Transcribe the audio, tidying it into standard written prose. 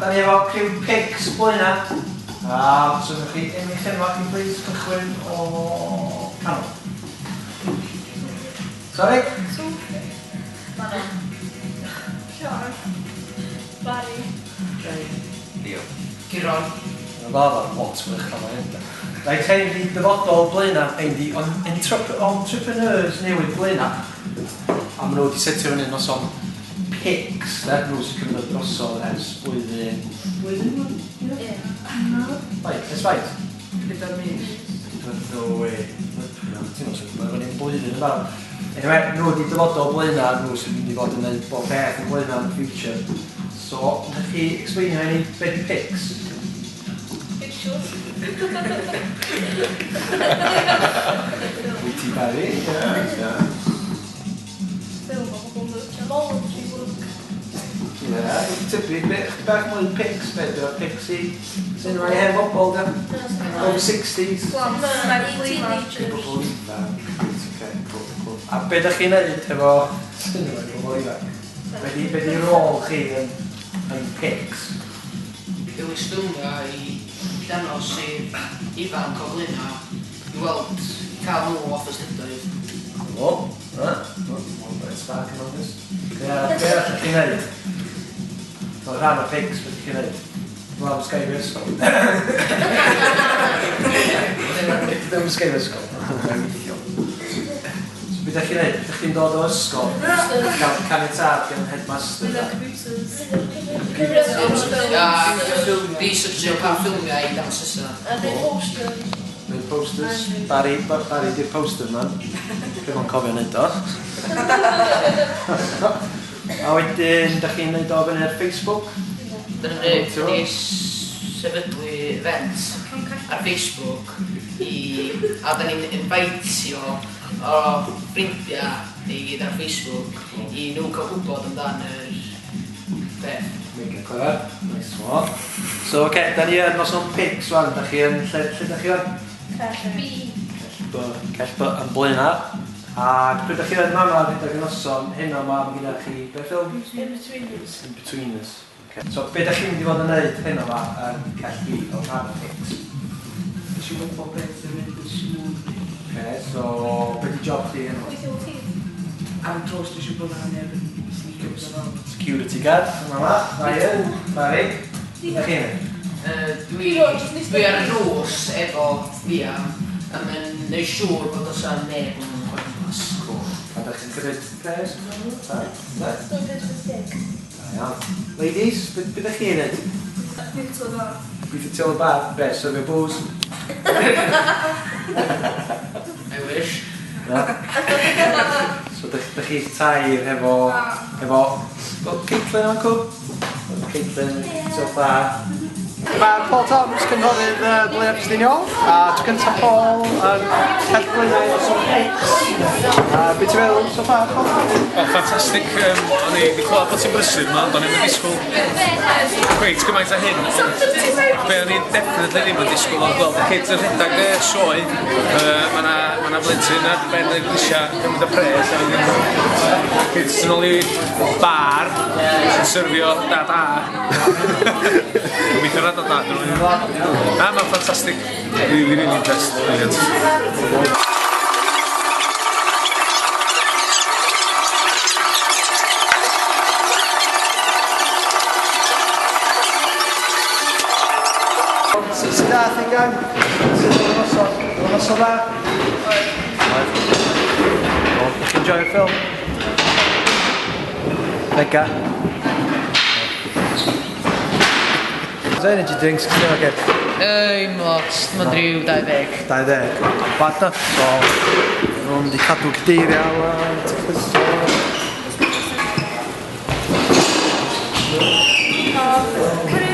da ni efo criw pigs blaena. So ydych chi ennill enwa chi please cychwyn o canol. Sorry? Mano. Siar. Bari. Leo. Giron. Yn fath lot fwych am hyn. Rhaid hyn di dyfodol blaena, ein di entrepreneurs newydd blaena. A maen nhw wedi setio fyny nos o'n pigs, nhw sy'n cymryd drosodd ers blwyddyn... Blwyddyn? Ie. Right, ers faint? Gyda'r mis. No way. Ti'n meddwl, mae'n fyny'n blwyddyn yn barod. Anyway, nhw wedi dyfodol blaena, nhw sy'n mynd i fod yn gwneud bob peth yn blaena yn y future. So, ydych chi explainio i ni beth i pigs? Pictures. Wyt ti bari? Ie. Ffilm o bobl mythology book. Ie, typu, bach mwy pigs, beth yw'r pigs sy'n rhoi hen bobl, da? Over 60s. Teenagers. Bobl ifanc. Cool. A beth ydych chi'n neud efo bobl ifanc? Be di rôl chi yn pigs? Dewis ffilmio i danos ifanc o blaena i weld cael nhw off ystrydoedd. Cool. It's back in office. Be ydych chi'n neud? Fel rhan o pigs, beth ydych chi'n neud? Wel, am Sky Ysgol. Ddim Sky Ysgol. Be ydych chi'n neud? Ydych chi'n dod o ysgol? Caniatad gan headmaster? Computers. Research o pa ffilmiau i dawns ysa. Neud posters. Barry di'r poster man. Dwi'n o'n cofio neud o. A wedyn, ydych chi'n neud o fyny ar Facebook? Dyn ni sefydlu event ar Facebook a dyn ni'n invitio o ffrindiau ni gyd ar Facebook i nhw cael gwybod amdan yr beth. Mega clever. Nice one. So, oce, da ni yn nos o'n pigs wan. Da chi yn, lle da chi yn? Cellbo yn blaena. A pryd da chi yn mama gyda'r noson, hynna ma gyda chi, beth ffilm? In-Betweeners. So, be da chi'n mynd i fod yn neud hynna ma yn Cellbi o rhan o pigs? Nes i wybod beth yn mynd yn smoothie. So, be di job chi hynna? Am dros nes i bod yn efo'n sneaker bys yn awr. Security guard, hynna ma. Ryan, Barry. Da chi'n mynd? Dwi ar y drws efo Liam a mae'n neud siŵr bod os am neb yn gwmpas. Cool. A da chi'n cymryd pres? Iawn. Ladies, beth ydych chi'n neud? Gweithio tu ôl y bar? Be, serfio booze? I wish. So, ydych chi tair hefo... Caitlin o'n cw? Caitlin, tu ôl bar. Mae Paul Thoms, cynghorydd Blair Ffestiniol, a tro gyntaf Paul yn cell blynau o Sôn Pigs. Be ti'n meddwl so far, Paul? Ffantastig. O'n i wedi clywed bod ti'n brysur yma, ond o'n i'n disgwyl cweit gymaint a hyn. Be o'n i'n definitely ddim yn disgwyl o'n gweld y kids yn rhedeg y sioe. Mae yna blentyn ar ben y grisia gymryd y pres. Kids yn ôl i bar sy'n syrfio da. Gobeithio rhaid o da. Mae'n ffantastig. Really impressed. Sut dath i'n gang? Sut oedd y noson? Oedd y noson dda? Oedd. Dych chi'n enjoy y ffilm? Mega. Oes energy drinks gyda fe gyd? Mae'n lot, mae'n rhyw 20. 20. Bad na. So, nhw'n mynd i cadw cadeiriau a tyffyso. Cwrdd